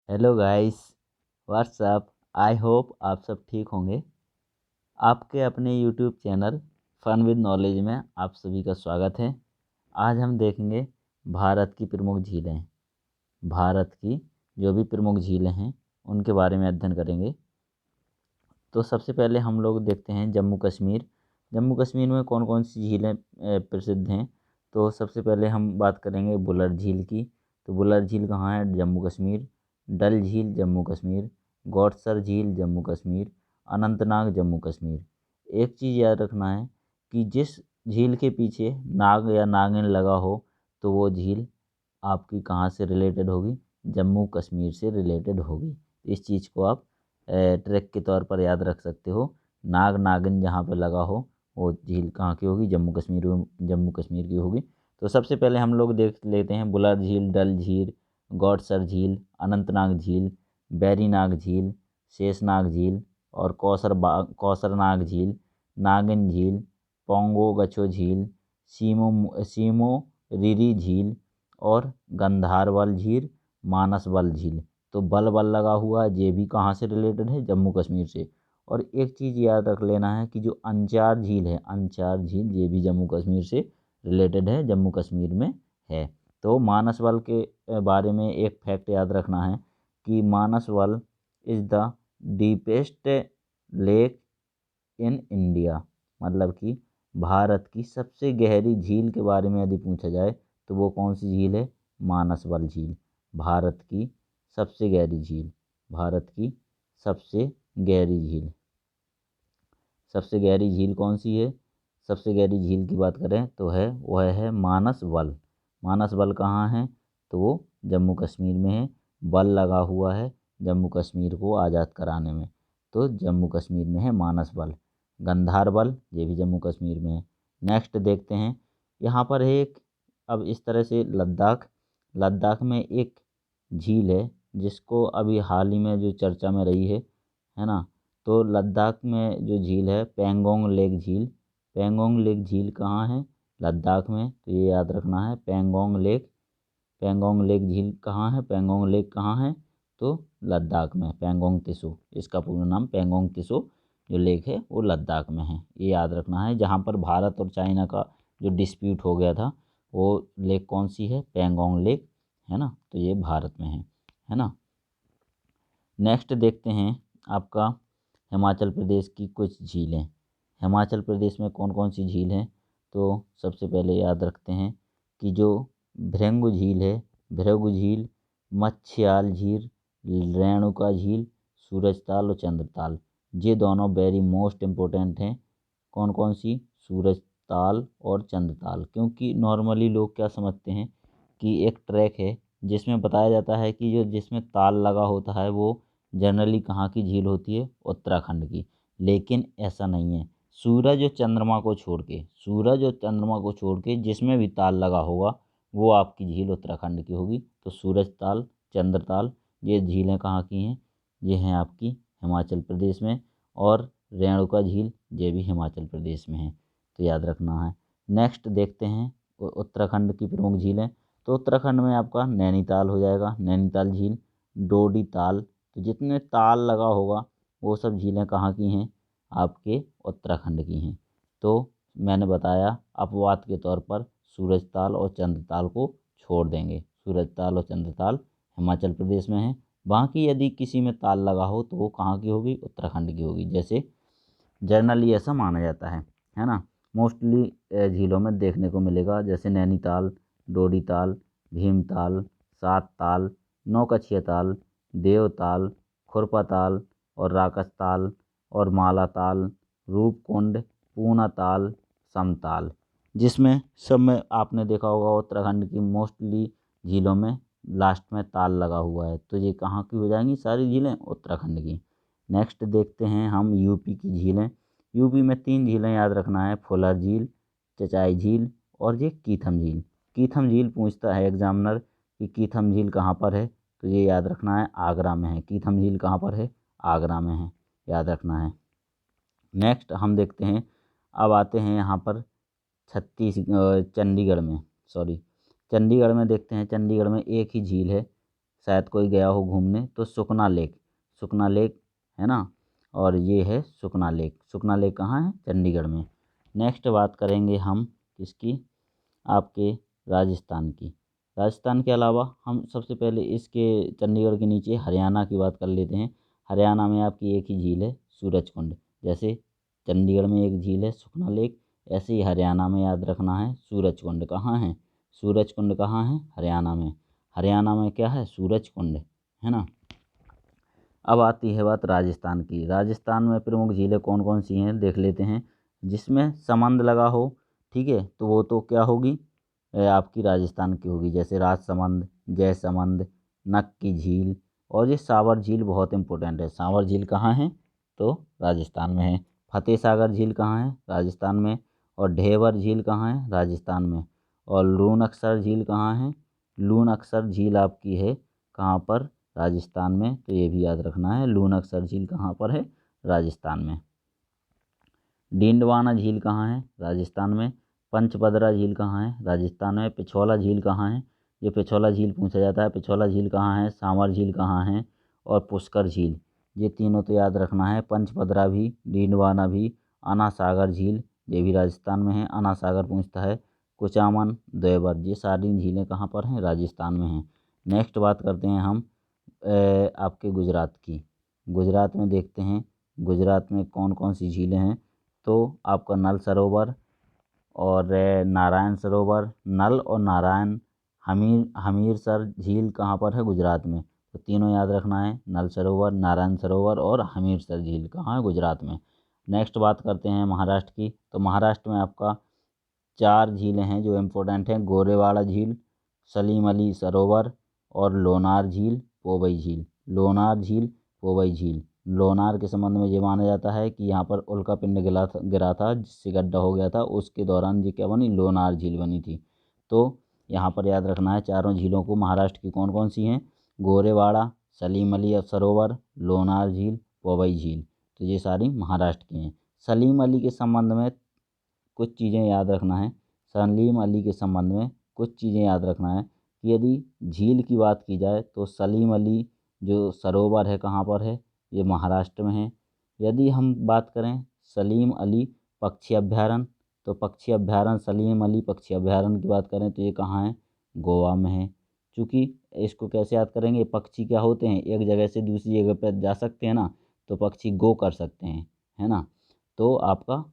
Hello guys, whatsapp. I hope आप सब ठीक होंगे। आपके अपने YouTube channel fun with knowledge में आप सभी का स्वागत है। आज हम देखेंगे भारत की प्रमुख झीलें। भारत की जो भी प्रमुख झीलें हैं उनके बारे में अध्ययन करेंगे। तो सबसे पहले हम लोग देखते हैं जम्मू कश्मीर। जम्मू कश्मीर में कौन कौन सी झीलें प्रसिद्ध हैं। तो सबसे पहले हम बात करेंगे बुलर झील की। तो बुलर झील कहाँ है? जम्मू कश्मीर। डल झील जम्मू कश्मीर। गौडसर झील जम्मू कश्मीर। अनंतनाग जम्मू कश्मीर। एक चीज़ याद रखना है कि जिस झील के पीछे नाग या नागिन लगा हो तो वो झील आपकी कहाँ से रिलेटेड होगी? जम्मू कश्मीर से रिलेटेड होगी। इस चीज़ को आप ट्रैक के तौर पर याद रख सकते हो। नाग नागिन जहाँ पे लगा हो वो झील कहाँ की होगी? जम्मू कश्मीर की होगी। तो सबसे पहले हम लोग देख लेते हैं बुलर झील, डल झील, गौडसर झील, अनंतनाग झील, बैरीनाग झील, शेषनाग झील और कौसरनाग झील, नागिन झील, पोंगो गछो झील, सीमो रिरी झील और गंधारबल झील, मानसबल झील। तो बल बल लगा हुआ है, ये भी कहाँ से रिलेटेड है? जम्मू कश्मीर से। और एक चीज़ याद रख लेना है कि जो अंचार झील है, अंचार झील, ये भी जम्मू कश्मीर से रिलेटेड है, जम्मू कश्मीर में है। तो मानसबल के बारे में एक फैक्ट याद रखना है कि Manasbal is the deepest lake in India. मतलब कि भारत की सबसे गहरी झील के बारे में यदि पूछा जाए तो वो कौन सी झील है? मानसबल झील। भारत की सबसे गहरी झील। भारत की सबसे गहरी झील। सबसे गहरी झील कौन सी है? सबसे गहरी झील की बात करें तो वह है मानसबल। मानसबल कहाँ है? तो वो जम्मू कश्मीर में है। बल लगा हुआ है जम्मू कश्मीर को आज़ाद कराने में। तो जम्मू कश्मीर में है मानसबल। गंधारबल ये भी जम्मू कश्मीर में है। नेक्स्ट देखते हैं, यहाँ पर है एक, अब इस तरह से लद्दाख। लद्दाख में एक झील है जिसको अभी हाल ही में जो चर्चा में रही है ना। तो लद्दाख में जो झील है पेंगोंग लेक झील। पेंगोंग लेक झील कहाँ है? लद्दाख में। तो ये याद रखना है, पेंगोंग लेक। पेंगोंग लेक झील कहाँ है? पेंगोंग लेक कहाँ है? तो लद्दाख में, पेंगोंग तिसो, इसका पूरा नाम पेंगोंग तिसो जो लेक है वो लद्दाख में है। ये याद रखना है। जहाँ पर भारत और चाइना का जो डिस्प्यूट हो गया था वो लेक कौन सी है? पेंगोंग लेक है ना। तो ये भारत में है ना। नेक्स्ट देखते हैं आपका हिमाचल प्रदेश की कुछ झीलें। हिमाचल प्रदेश में कौन कौन सी झील हैं? तो सबसे पहले याद रखते हैं कि जो भृंग झील है, भृगु झील, मच्छयाल झील, रेणुका झील, सूरजताल और चंद्रताल, ये दोनों वेरी मोस्ट इम्पोर्टेंट हैं। कौन कौन सी? सूरजताल और चंद्रताल। क्योंकि नॉर्मली लोग क्या समझते हैं कि एक ट्रैक है जिसमें बताया जाता है कि जो जिसमें ताल लगा होता है वो जनरली कहाँ की झील होती है? उत्तराखंड की। लेकिन ऐसा नहीं है। सूरज और चंद्रमा को छोड़ के जिसमें भी ताल लगा होगा वो आपकी झील उत्तराखंड की होगी। तो सूरज ताल, चंद्रताल, ये झीलें कहाँ की हैं? ये हैं आपकी हिमाचल प्रदेश में। और रेणुका झील ये भी हिमाचल प्रदेश में है। तो याद रखना है। नेक्स्ट देखते हैं उत्तराखंड की प्रमुख झीलें। तो उत्तराखंड में आपका नैनीताल हो जाएगा, नैनीताल झील। डोडी ताल, तो जितने ताल लगा होगा वो सब झीलें कहाँ की हैं? आपके उत्तराखंड की हैं। तो मैंने बताया अपवाद के तौर पर सूरजताल और चंद्रताल को छोड़ देंगे। सूरजताल और चंद्रताल हिमाचल प्रदेश में है। बाकी यदि किसी में ताल लगा हो तो वो कहाँ की होगी? उत्तराखंड की होगी। जैसे जनरली ऐसा माना जाता है ना। मोस्टली झीलों में देखने को मिलेगा, जैसे नैनीताल, डोडी ताल, भीमताल, सात ताल, नौकछिया ताल, देवताल, खुरपा ताल और राकस ताल और माला ताल, रूपकुंड, पूना ताल, समताल। जिसमें सब में आपने देखा होगा उत्तराखंड की मोस्टली झीलों में लास्ट में ताल लगा हुआ है। तो ये कहाँ की हो जाएंगी? सारी झीलें उत्तराखंड की। नेक्स्ट देखते हैं हम यूपी की झीलें। यूपी में 3 झीलें याद रखना है, फुलर झील, चचाई झील और ये कीथम झील। कीथम झील पूछता है एग्जामिनर कि कीथम झील कहाँ पर है? तो ये याद रखना है, आगरा में है। कीथम झील कहाँ पर है? आगरा में है, याद रखना है। नेक्स्ट हम देखते हैं, अब आते हैं यहाँ पर चंडीगढ़ में, सॉरी, चंडीगढ़ में देखते हैं। चंडीगढ़ में एक ही झील है, शायद कोई गया हो घूमने तो सुखना लेक, सुखना लेक है ना, और ये है सुखना लेक। सुखना लेक कहाँ है? चंडीगढ़ में। नेक्स्ट बात करेंगे हम किसकी? आपके राजस्थान की। राजस्थान के अलावा हम सबसे पहले इसके चंडीगढ़ के नीचे हरियाणा की बात कर लेते हैं। हरियाणा में आपकी एक ही झील है, सूरजकुंड। जैसे चंडीगढ़ में एक झील है सुखना लेक, ऐसे ही हरियाणा में याद रखना है सूरजकुंड। कहाँ है? सूरजकुंड कहाँ है? हरियाणा में। हरियाणा में क्या है? सूरजकुंड है ना। अब आती है बात राजस्थान की। राजस्थान में प्रमुख झीलें कौन कौन सी हैं देख लेते हैं। जिसमें समंद लगा हो, ठीक है, तो वो तो क्या होगी? आपकी राजस्थान की होगी। जैसे राजसमंद, जयसमंद, नक की झील, और ये सावर झील बहुत इंपॉर्टेंट है। सावर झील कहाँ है? तो राजस्थान में है। फतेह सागर झील कहाँ है? राजस्थान में। और ढेबर झील कहाँ है? राजस्थान में। और लूनक्सर झील कहाँ है? लूनक्सर झील आपकी है कहाँ पर? राजस्थान में। तो ये भी याद रखना है, लूनक्सर झील कहाँ पर है? राजस्थान में। डीडवाना झील कहाँ है? राजस्थान में। पंचपदरा झील कहाँ है? राजस्थान में। पिछोला झील कहाँ है? ये पिछोला झील पूछा जाता है। पिछोला झील कहाँ है? सांवर झील कहाँ है? और पुष्कर झील। ये तीनों तो याद रखना है, पंचपदरा भी, डीडवाना भी, अना सागर झील, ये भी राजस्थान में है। अना सागर पूछता है। कुचामन, देवर, ये सारी झीलें कहाँ पर हैं? राजस्थान में हैं। नेक्स्ट बात करते हैं हम आपके गुजरात की। गुजरात में देखते हैं गुजरात में कौन कौन सी झीलें हैं। तो आपका नल सरोवर और नारायण सरोवर, नल और नारायण, हमीरसर झील कहाँ पर है? गुजरात में। तो तीनों याद रखना है, नल सरोवर, नारायण सरोवर और हमीरसर झील कहाँ है? गुजरात में। नेक्स्ट बात करते हैं महाराष्ट्र की। तो महाराष्ट्र में आपका 4 झीलें हैं जो इम्पोर्टेंट हैं। गोरेवाड़ा झील, सलीम अली सरोवर, और लोनार झील, पोवई झील। लोनार झील, पोवई झील। लोनार के संबंध में ये माना जाता है कि यहाँ पर उल्का पिंड गिरा था जिससे गड्ढा हो गया था, उसके दौरान ये क्या बनी? लोनार झील बनी थी। तो यहाँ पर याद रखना है चारों झीलों को। महाराष्ट्र की कौन कौन सी हैं? गोरेवाड़ा, सलीम अली सरोवर, लोनार झील, पोवई झील। तो ये सारी महाराष्ट्र की हैं। सलीम अली के संबंध में कुछ चीज़ें याद रखना है। सलीम अली के संबंध में कुछ चीज़ें याद रखना है कि यदि झील की बात की जाए तो सलीम अली जो सरोवर है कहाँ पर है? ये महाराष्ट्र में है। यदि हम बात करें सलीम अली पक्षी अभ्यारण्य, तो पक्षी अभ्यारण्य सलीम अली पक्षी अभ्यारण्य की बात करें तो ये कहाँ है? गोवा में है। चूँकि इसको कैसे याद करेंगे? पक्षी क्या होते हैं? एक जगह से दूसरी जगह पर जा सकते हैं ना, तो पक्षी गो कर सकते हैं, है ना। तो आपका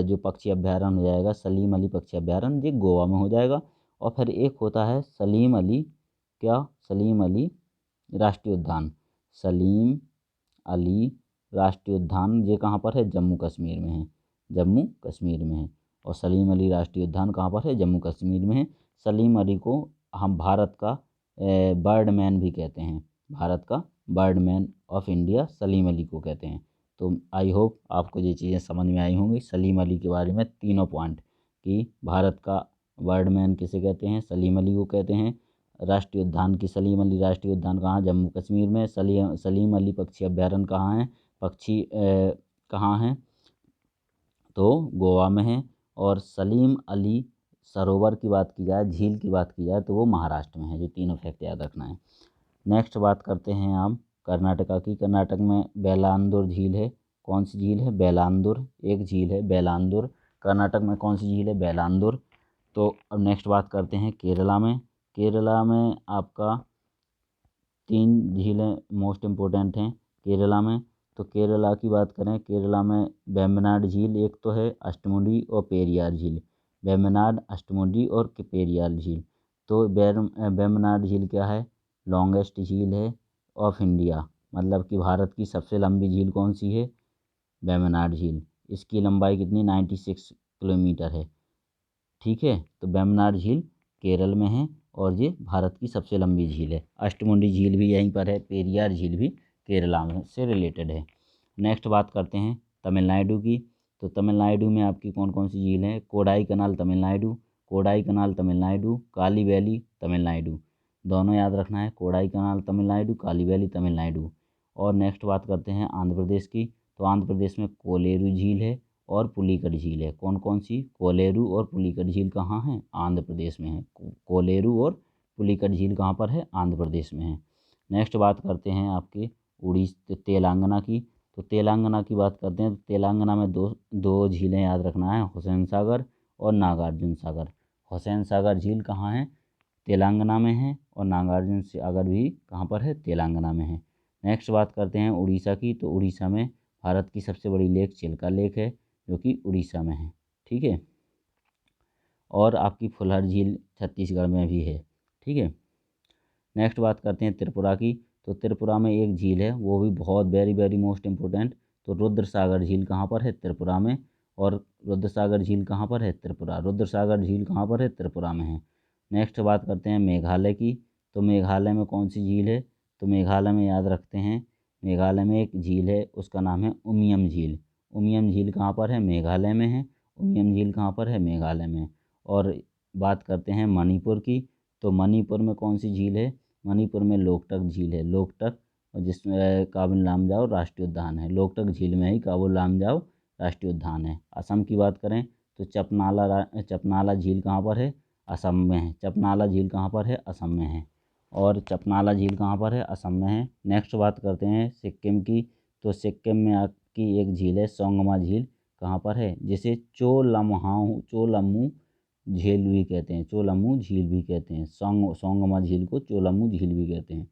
जो पक्षी अभ्यारण्य हो जाएगा सलीम अली पक्षी अभ्यारण्य, ये गोवा में हो जाएगा। और फिर एक होता है सलीम अली, क्या? सलीम अली राष्ट्रीय उद्यान। सलीम अली राष्ट्रीय उद्यान ये कहाँ पर है? जम्मू कश्मीर में है। जम्मू कश्मीर में है। और सलीम अली राष्ट्रीय उद्यान कहाँ पर है? जम्मू कश्मीर में है। सलीम अली को हम भारत का बर्ड मैन भी कहते हैं। भारत का bird man of India Salim Ali को कहते हैं। तो आई होप आपको ये चीज़ें समझ में आई होंगी सलीम अली के बारे में, तीनों पॉइंट कि भारत का बर्ड मैन किसे कहते हैं? सलीम अली को कहते हैं। राष्ट्रीय उद्यान की सलीम अली राष्ट्रीय उद्यान कहाँ? जम्मू कश्मीर में। सलीम अली पक्षी अभ्यारण्य कहाँ है? पक्षी कहाँ हैं? तो गोवा में है। और सलीम अली सरोवर की बात की जाए, झील की बात की जाए, तो वो महाराष्ट्र में है। जो तीनों फैक्ट याद रखना है। नेक्स्ट बात करते हैं हम कर्नाटका की। कर्नाटक में बेलांदुर झील है। कौन सी झील है? बेलांदुर, एक झील है बेलांदुर। कर्नाटक में कौन सी झील है? बेलांदुर। तो अब नेक्स्ट बात करते हैं केरला में। केरला में आपका 3 झीलें मोस्ट इम्पोर्टेंट हैं केरला में। तो केरला की बात करें, केरला में वेम्बनाड झील एक तो है, अष्टमुडी और पेरियार झील। वेम्बनाड, अष्टमुडी और पेरियार झील। तो वेम्बनाड झील क्या है? लॉन्गेस्ट झील है ऑफ इंडिया, मतलब कि भारत की सबसे लंबी झील कौन सी है? वेम्बनाड झील। इसकी लंबाई कितनी? 96 किलोमीटर है। ठीक है, तो वेम्बनाड झील केरल में है और ये भारत की सबसे लंबी झील है। अष्टमुंडी झील भी यहीं पर है, पेरियार झील भी केरला में से रिलेटेड है। नेक्स्ट बात करते हैं तमिलनाडु की। तो तमिलनाडु में आपकी कौन कौन सी झील हैं? कोडाई कनाल तमिलनाडु, कोडाई कनाल तमिलनाडु, काली वैली तमिलनाडु। दोनों याद रखना है, कोडाई कनाल तमिलनाडु, काली वैली तमिलनाडु। और नेक्स्ट बात करते हैं आंध्र प्रदेश की। तो आंध्र प्रदेश में कोलेरू झील है और पुलिकट झील है। कौन कौन सी? कोलेरू और पुलिकट झील कहाँ है? आंध्र प्रदेश में है। कोलेरू और पुलिकट झील कहाँ पर है? आंध्र प्रदेश में है। नेक्स्ट बात करते हैं आपके तेलंगाना की। तो तेलंगाना की बात करते हैं तो तेलंगाना में दो दो झीलें याद रखना है, हुसैन सागर और नागार्जुन सागर। हुसैन सागर झील कहाँ है? तेलंगाना में है, और नागार्जुन सागर भी कहाँ पर है? तेलंगाना में है। नेक्स्ट बात करते हैं उड़ीसा की। तो उड़ीसा में भारत की सबसे बड़ी लेक चिल्का लेक है, जो कि उड़ीसा में है। ठीक है। और आपकी फुलहर झील छत्तीसगढ़ में भी है। ठीक है। नेक्स्ट बात करते हैं त्रिपुरा की। तो त्रिपुरा में एक झील है, वो भी बहुत वेरी वेरी मोस्ट इम्पोर्टेंट। तो रुद्र सागर झील कहाँ पर है? त्रिपुरा में। और रुद्र सागर झील कहाँ पर है? त्रिपुरा। रुद्र सागर झील कहाँ पर है? त्रिपुरा में है। नेक्स्ट बात करते हैं मेघालय की। तो मेघालय में कौन सी झील है? तो मेघालय में याद रखते हैं, मेघालय में एक झील है, उसका नाम है उमियम झील। उमियम झील कहाँ पर है? मेघालय में है। उमियम झील कहाँ पर है? मेघालय में। और बात करते हैं मणिपुर की। तो मणिपुर में कौन सी झील है? मणिपुर में लोकटक झील है, लोकटक, और जिसमें काबुल लामजाओ राष्ट्रीय उद्यान है। लोकटक झील में ही काबुल लामजाओ राष्ट्रीय उद्यान है। असम की बात करें तो चपनाला झील कहाँ पर है? असम में है। चपनाला झील कहाँ पर है? असम में है। और चपनाला झील कहाँ पर है? असम में है। नेक्स्ट बात करते हैं सिक्किम की। तो सिक्किम में आपकी एक झील है, सोंगमा झील। कहाँ पर है? जिसे चोलमू झील भी कहते हैं, चोलमू झील भी कहते हैं। सोंगमा झील को चोलमू झील भी कहते हैं।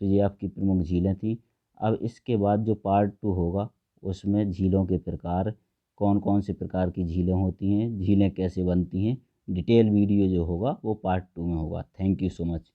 तो ये आपकी प्रमुख झीलें थी। अब इसके बाद जो पार्ट 2 होगा, उसमें झीलों के प्रकार, कौन कौन से प्रकार की झीलें होती हैं, झीलें कैसे बनती हैं, डिटेल वीडियो जो होगा वो पार्ट 2 में होगा। Thank you so much.